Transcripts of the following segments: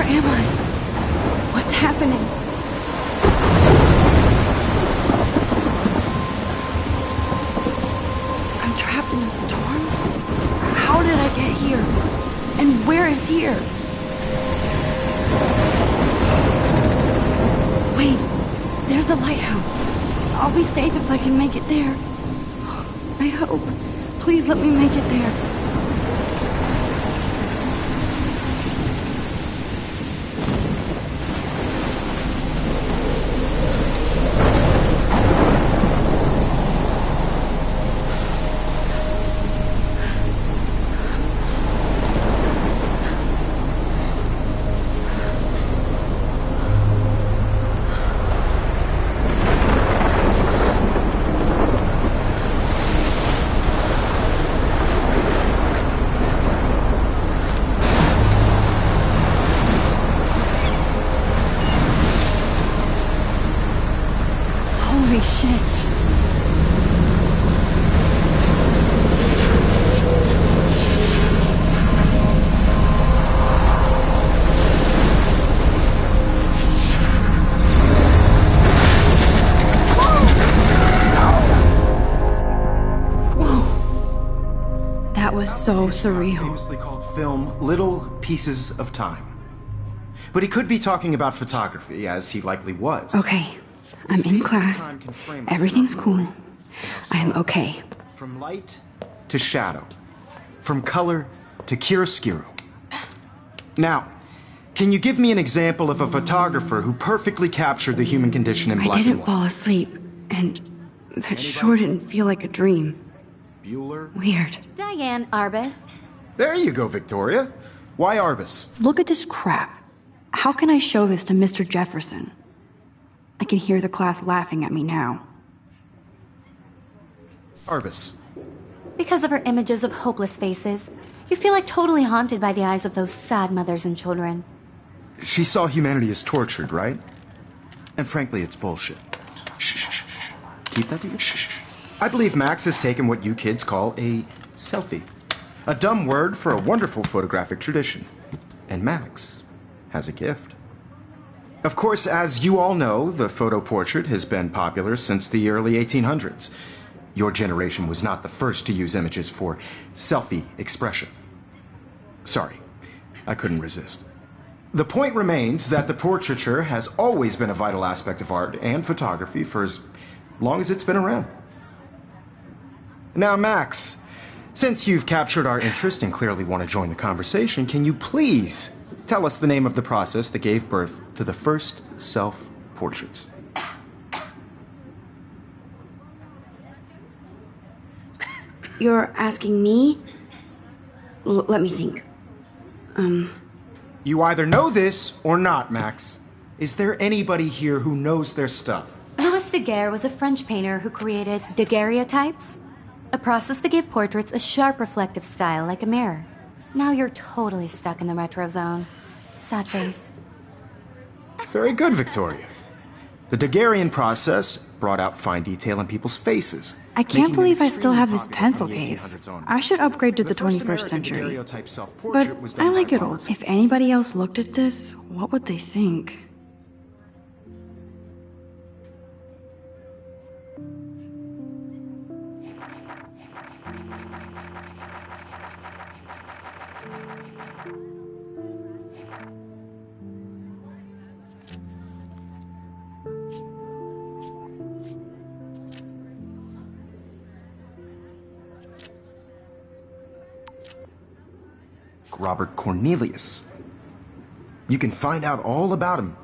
am I? What's happening? I'm trapped in a storm? How did I get here? And where is here? Wait, there's the lighthouse. I'll be safe if I can make it there. I hope. Please let me make it there. Holy shit. Whoa. That was so surreal. Famously called film Little Pieces of Time. But he could be talking about photography, as he likely was. Okay. I'm in class. Everything's cool. I'm okay. From light to shadow. From color to chiaroscuro. Now, can you give me an example of a photographer who perfectly captured the human condition in black and white? I didn't fall asleep, and that sure didn't feel like a dream. Bueller? Weird. Diane Arbus. There you go, Victoria. Why Arbus? Look at this crap. How can I show this to Mr. Jefferson? I can hear the class laughing at me now. Arbus. Because of her images of hopeless faces, you feel like totally haunted by the eyes of those sad mothers and children. She saw humanity as tortured, right? And frankly, it's bullshit. Shh, shh, shh. Keep that to you. Shh, shh. I believe Max has taken what you kids call a selfie. A dumb word for a wonderful photographic tradition. And Max has a gift. Of course, as you all know, the photo portrait has been popular since the early 1800s. Your generation was not the first to use images for selfie expression. Sorry, I couldn't resist. The point remains that the portraiture has always been a vital aspect of art and photography for as long as it's been around. Now, Max, since you've captured our interest and clearly want to join the conversation, can you please tell us the name of the process that gave birth to the first self-portraits? You're asking me? Let me think. You either know this or not, Max. Is there anybody here who knows their stuff? Louis Daguerre was a French painter who created daguerreotypes, a process that gave portraits a sharp reflective style like a mirror. Now you're totally stuck in the retro zone. Sad face. Very good, Victoria. The Daguerrean process brought out fine detail in people's faces. I can't making believe them I still have this extremely pencil popular from the case. 1800s on. I should upgrade to the first 21st American century. daguerreotype But self-portrait was I done like by it all. Lawrence. If anybody else looked at this, what would they think? Robert Cornelius. You can find out all about him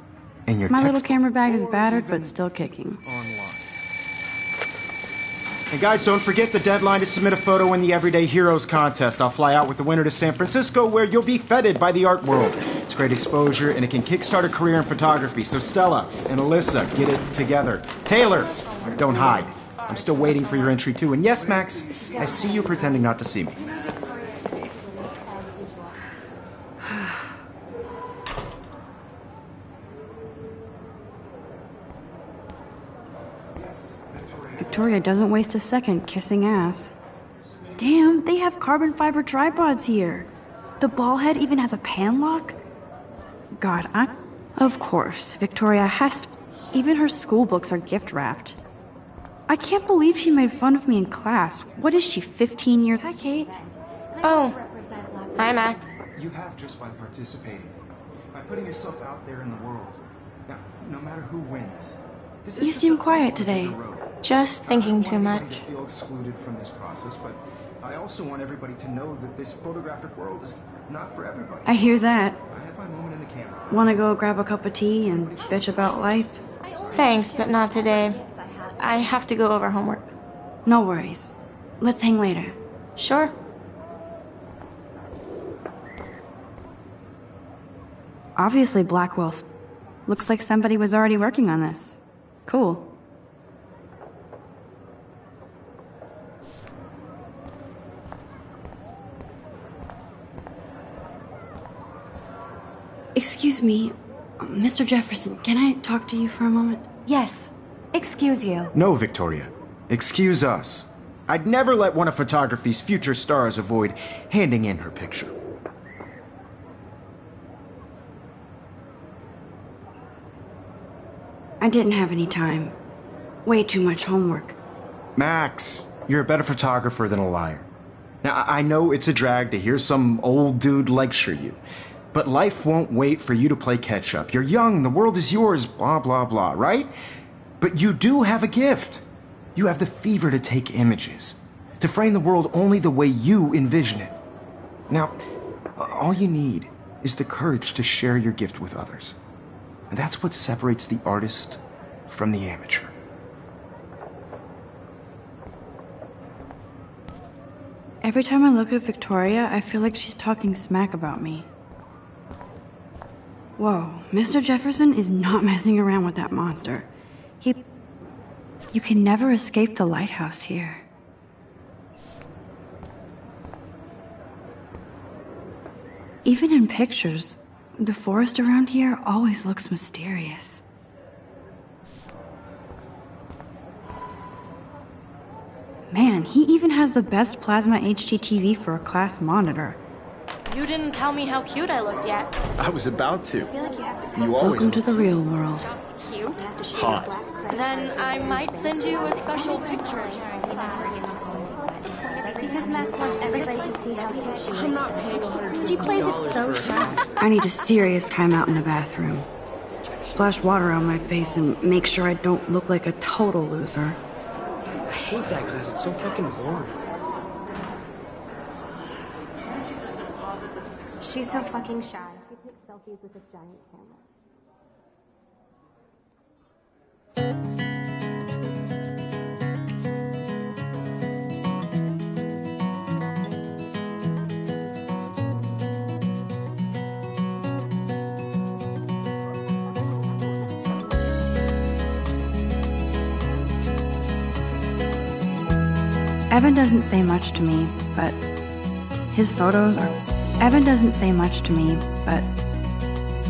in your My little textbook camera bag is or battered, even but still kicking. online. And guys, don't forget the deadline to submit a photo in the Everyday Heroes contest. I'll fly out with the winner to San Francisco, where you'll be feted by the art world. It's great exposure, and it can kickstart a career in photography. So Stella and Alyssa, get it together. Taylor, don't hide. I'm still waiting for your entry too. And yes, Max, I see you pretending not to see me. Victoria doesn't waste a second kissing ass. Damn, they have carbon fiber tripods here. The ball head even has a pan lock. God, Of course, Victoria has to... Even her school books are gift-wrapped. I can't believe she made fun of me in class. What is she, 15 years... Hi, Kate. Oh. Hi, Max. You have just by participating. By putting yourself out there in the world. Now, no matter who wins. You seem quiet today. Just thinking too much. I don't want anybody to feel excluded from this process, but I also want everybody to know that this photographic world is not for everybody. I hear that. I had my moment in the camera. Wanna go grab a cup of tea and bitch about life? Thanks, but not today. I have to go over homework. No worries. Let's hang later. Sure. Obviously Blackwell's... Looks like somebody was already working on this. Cool. Excuse me, Mr. Jefferson, can I talk to you for a moment? Yes. Excuse you. No, Victoria. Excuse us. I'd never let one of photography's future stars avoid handing in her picture. I didn't have any time. Way too much homework. Max, you're a better photographer than a liar. Now, I know it's a drag to hear some old dude lecture you, but life won't wait for you to play catch-up. You're young, the world is yours, blah, blah, blah, right? But you do have a gift. You have the fever to take images, to frame the world only the way you envision it. Now, all you need is the courage to share your gift with others. And that's what separates the artist from the amateur. Every time I look at Victoria, I feel like she's talking smack about me. Whoa, Mr. Jefferson is not messing around with that monster. You can never escape the lighthouse here. Even in pictures, the forest around here always looks mysterious. Man, he even has the best plasma HDTV for a class monitor. You didn't tell me how cute I looked yet. I was about to. You Welcome to the real world. Just cute. Hot. Then I might send you a special picture. Because Max wants everybody to see how hip she is. She plays it so sharp. I need a serious timeout in the bathroom. Splash water on my face and make sure I don't look like a total loser. I hate that class. It's so fucking boring. She's so fucking shy. She takes selfies with this giant camera. Evan doesn't say much to me, but his photos are... Evan doesn't say much to me, but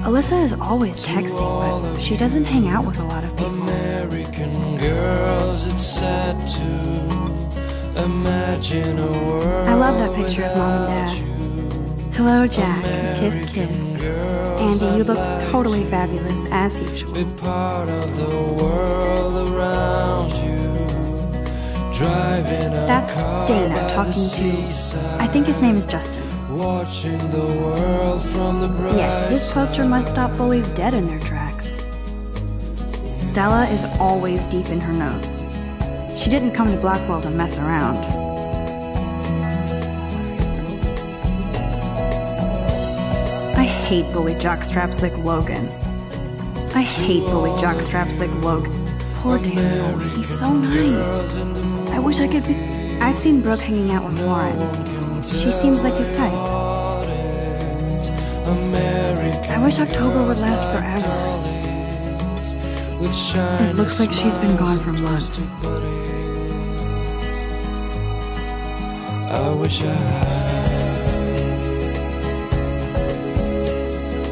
Alyssa is always texting, but she doesn't hang out with a lot of people. American girls, it's sad to imagine a world. I love that picture of Mom and Dad. Hello, Jack. Kiss, kiss. Andy, you look totally fabulous, as usual. Be part of the world around you. Driving a That's car Dana by talking the to... seaside. I think his name is Justin. Watching the world from the bright Yes, this poster must stop bullies dead in their tracks. Stella is always deep in her notes. She didn't come to Blackwell to mess around. I hate bully jockstraps like Logan. I hate bully jockstraps like Logan. Poor Daniel, he's so nice. I wish I could be... I've seen Brooke hanging out with Lauren. She seems like his type. I wish October would last forever. It looks like she's been gone for months. I wish I had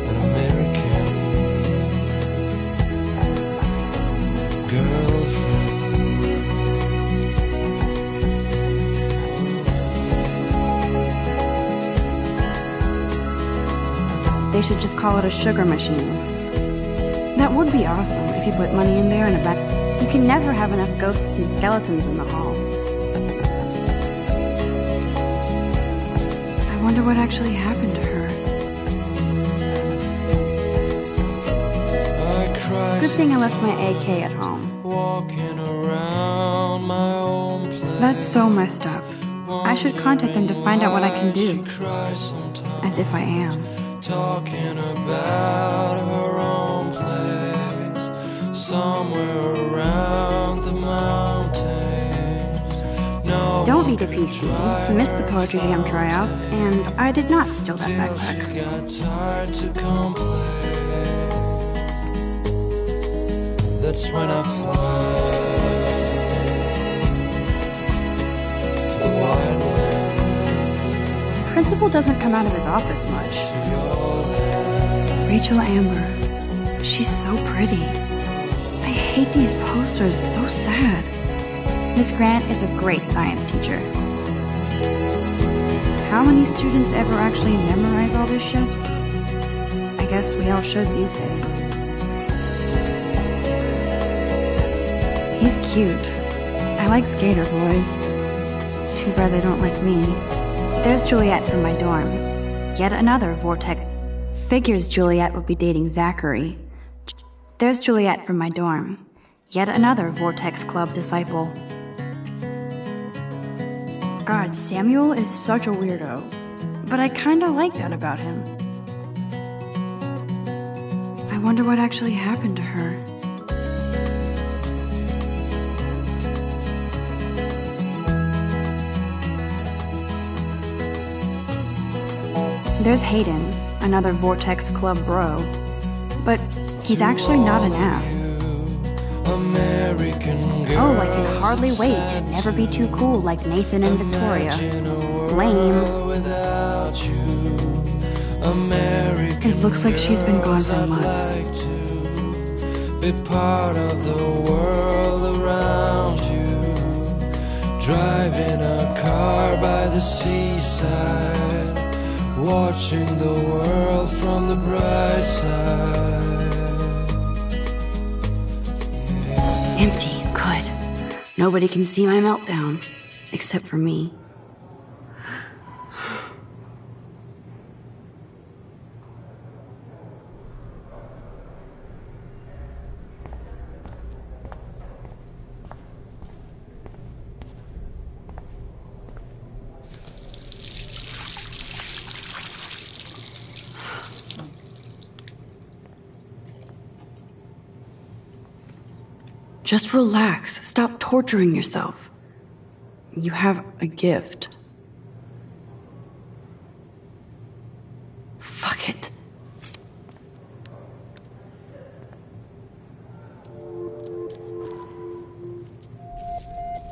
an American girlfriend. they should just call it a sugar machine. That would be awesome if you put money in there and a back. You can never have enough ghosts and skeletons in the hall. I wonder what actually happened to her. Good thing I left my AK at home. That's so messed up. I should contact them to find out what I can do. As if I am. Talking about her own place, somewhere around the mountains. No, don't be the PC. Missed the poetry jam tryouts, and I did not steal that backpack. Got tired to complain. That's when I fly to the wildlands. Principal doesn't come out of his office much. Rachel Amber. She's so pretty. I hate these posters, so sad. Miss Grant is a great science teacher. How many students ever actually memorize all this shit? I guess we all should these days. He's cute. I like skater boys. Too bad they don't like me. There's Juliet from my dorm. Yet another vortex. Figures Juliet would be dating Zachary. There's Juliet from my dorm. Yet another Vortex Club disciple. God, Samuel is such a weirdo. But I kinda like that about him. I wonder what actually happened to her. There's Hayden, another Vortex Club bro. But he's actually not an ass. Oh, I can hardly wait to never be too cool like Nathan and Victoria. Lame. It looks like she's been gone for months. Be part of the world around you. Driving a car by the seaside. Watching the world from the bright side. Yeah. Empty, good. Nobody can see my meltdown, except for me. Just relax. Stop torturing yourself. You have a gift. Fuck it.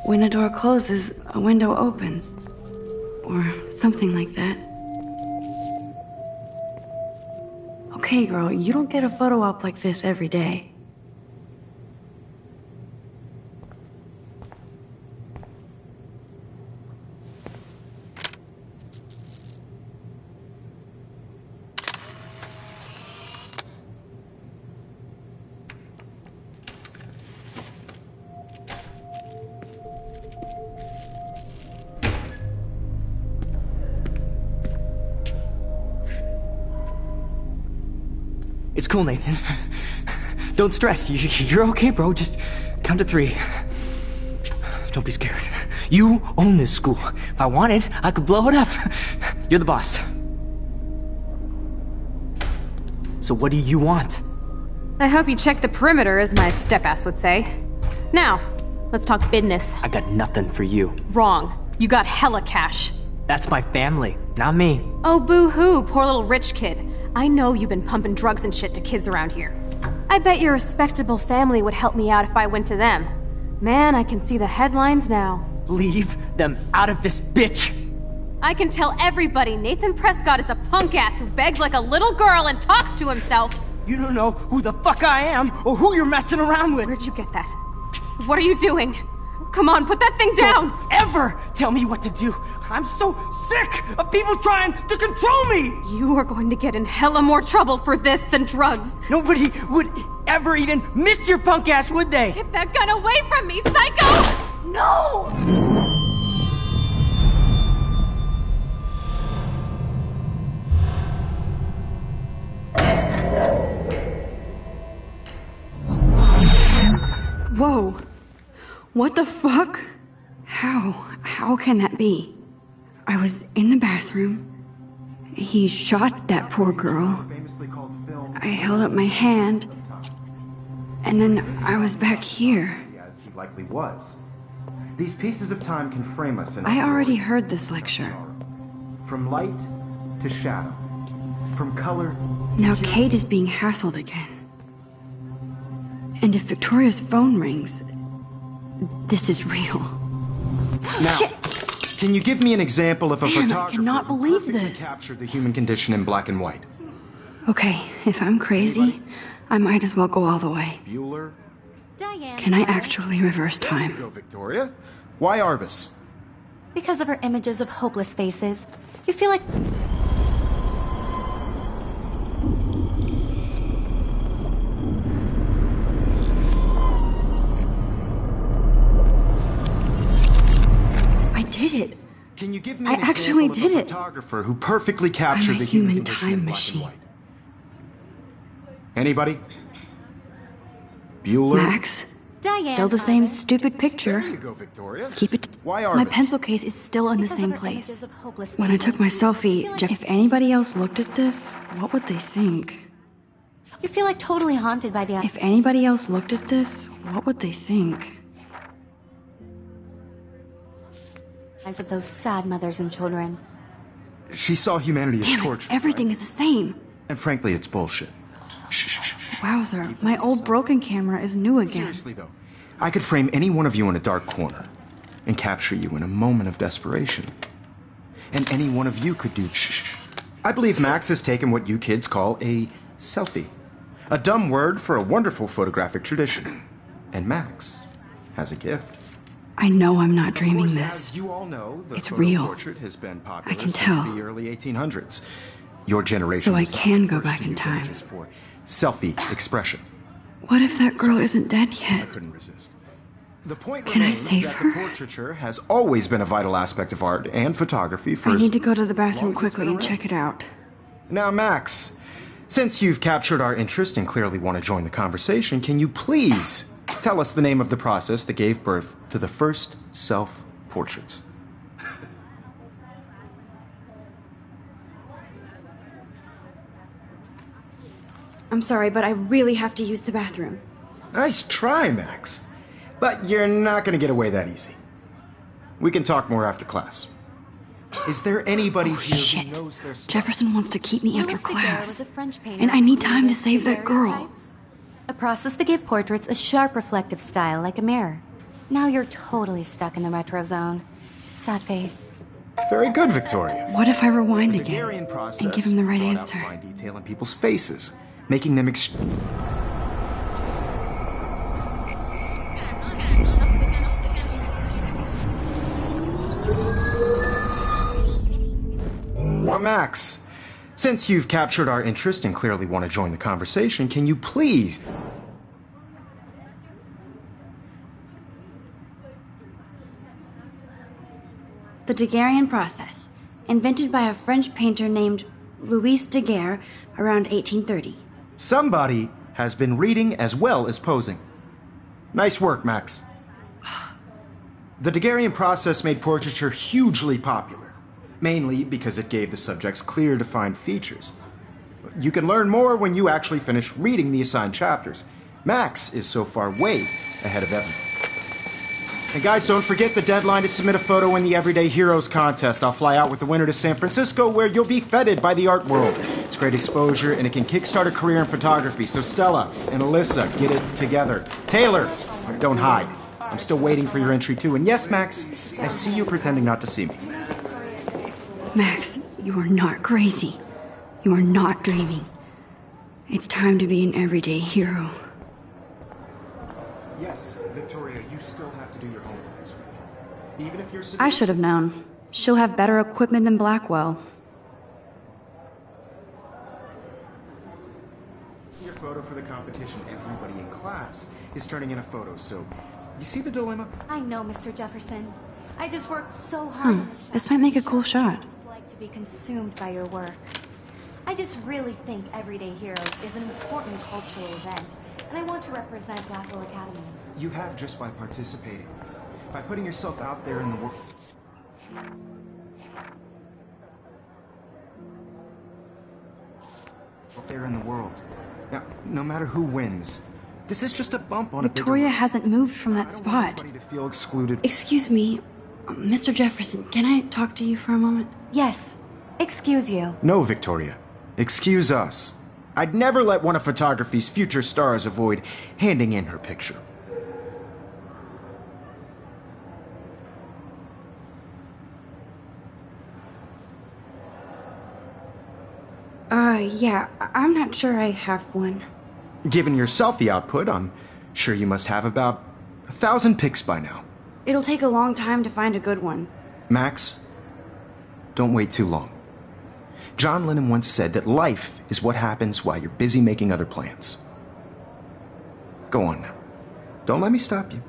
When a door closes, a window opens. Or something like that. Okay, girl, you don't get a photo op like this every day. It's cool, Nathan. Don't stress. You're okay, bro. Just count to 3. Don't be scared. You own this school. If I wanted, I could blow it up. You're the boss. So what do you want? I hope you check the perimeter, as my step-ass would say. Now, let's talk business. I got nothing for you. Wrong. You got hella cash. That's my family, not me. Oh, boo-hoo, poor little rich kid. I know you've been pumping drugs and shit to kids around here. I bet your respectable family would help me out if I went to them. Man, I can see the headlines now. Leave them out of this bitch! I can tell everybody Nathan Prescott is a punk ass who begs like a little girl and talks to himself. You don't know who the fuck I am or who you're messing around with. Where'd you get that? What are you doing? Come on, put that thing down! Don't ever tell me what to do. I'm so sick of people trying to control me! You are going to get in hella more trouble for this than drugs. Nobody would ever even miss your punk ass, would they? Get that gun away from me, psycho! No! Whoa. What the fuck? How can that be? I was in the bathroom. He shot that poor girl. I held up my hand. And then I was back here. As he likely was. These pieces of time can frame us in I already heard this lecture. From light to shadow. From color. Now Kate is being hassled again. And if Victoria's phone rings, this is real. Now, Shit! Can you give me an example of a Damn, I photographer cannot who believe perfectly this. captured the human condition in black and white? Okay, if I'm crazy, I might as well go all the way. Bueller? Diane. Can I actually reverse There you time? go, Victoria. Why Arbus? Because of her images of hopeless faces, you feel like... I did it. Can you give me I an actually example did of a it. photographer who perfectly captured I'm a the human human condition time in black machine. and white? Anybody? Bueller? Max? Diane. Still the same Arbus. stupid picture. There you go, Victoria. Just keep it. Why My Arbus? pencil case is still in the Because same of her images place. of hopeless When I took my faces, you selfie, feel like- if anybody else looked at this, what would they think? You feel like totally haunted by the... If anybody else looked at this, what would they think? eyes of those sad mothers and children. She saw humanity as Damn it, torture. everything is the same. And frankly, it's bullshit. Shh, shh, shh. Wowzer, my old broken camera is new again. Seriously, though, I could frame any one of you in a dark corner and capture you in a moment of desperation. And any one of you could do shh. I believe Max has taken what you kids call a selfie. A dumb word for a wonderful photographic tradition. And Max has a gift. I know I'm not Of dreaming course, this. as you all know, the It's photo real. portrait has been popular I can since tell. the early 1800s. Your generation So I was not can the go first back to in use time. images for selfie expression. What if that girl isn't dead I yet? couldn't resist. The point Can I remains save that her? the portraiture has always been a vital aspect of art and photography for I as need to go to the long bathroom as it's quickly been and around. check it out. Now, Max, since you've captured our interest and clearly want to join the conversation, can you please tell us the name of the process that gave birth to the first self-portraits? I'm sorry, but I really have to use the bathroom. Nice try, Max. But you're not going to get away that easy. We can talk more after class. Is there anybody here Shit. who knows their stuff? Jefferson wants to keep me after Louis Daguerre class. was a French painter And I need who time to created save that girl. daguerreotypes, a process that gave portraits a sharp reflective style like a mirror. Now you're totally stuck in the retro zone. Sad face. Very good, Victoria. What if I rewind The again Daguerrean process and give him the right brought out answer? fine detail in people's faces, making them Well, Max, since you've captured our interest and clearly want to join the conversation, can you please... The Daguerrean process, invented by a French painter named Louis Daguerre around 1830. Somebody has been reading as well as posing. Nice work, Max. The Daguerrean process made portraiture hugely popular, mainly because it gave the subjects clear, defined features. You can learn more when you actually finish reading the assigned chapters. Max is so far way ahead of everyone. And guys, don't forget the deadline to submit a photo in the Everyday Heroes contest. I'll fly out with the winner to San Francisco, where you'll be feted by the art world. It's great exposure, and it can kickstart a career in photography. So Stella and Alyssa, get it together. Taylor, don't hide. I'm still waiting for your entry too. And yes, Max, I see you pretending not to see me. Max, you are not crazy. You are not dreaming. It's time to be an everyday hero. Yes, Victoria, you still have to do your homework this week. Even if you're I should have known. She'll have better equipment than Blackwell. Your photo for the competition. Everybody in class is turning in a photo, so you see the dilemma? I know, Mr. Jefferson. I just worked so hard on the shot. This might make a cool shot. It's like to be consumed by your work. I just really think Everyday Heroes is an important cultural event, and I want to represent Blackwell Academy. You have just by participating. By putting yourself out there in the world. Out there in the world. Now, no matter who wins, this is just a bump on Victoria a bigger... hasn't moved from that I don't want spot. anybody to feel excluded. Excuse me, Mr. Jefferson, can I talk to you for a moment? Yes. Excuse you. No, Victoria. Excuse us. I'd never let one of photography's future stars avoid handing in her picture. Yeah, I'm not sure I have one. Given your selfie output, I'm sure you must have about 1,000 pics by now. It'll take a long time to find a good one. Max, don't wait too long. John Lennon once said that life is what happens while you're busy making other plans. Go on now. Don't let me stop you.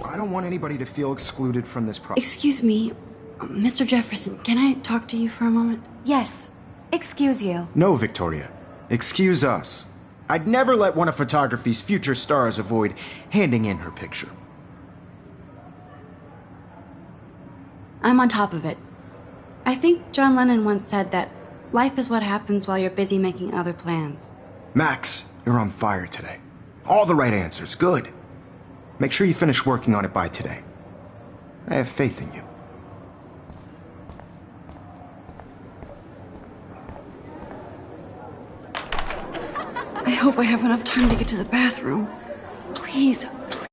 I don't want anybody to feel excluded from this process. Excuse me, Mr. Jefferson, can I talk to you for a moment? Yes. Excuse you. No, Victoria. Excuse us. I'd never let one of photography's future stars avoid handing in her picture. I'm on top of it. I think John Lennon once said that life is what happens while you're busy making other plans. Max, you're on fire today. All the right answers. Good. Make sure you finish working on it by today. I have faith in you. I hope I have enough time to get to the bathroom. Please, please.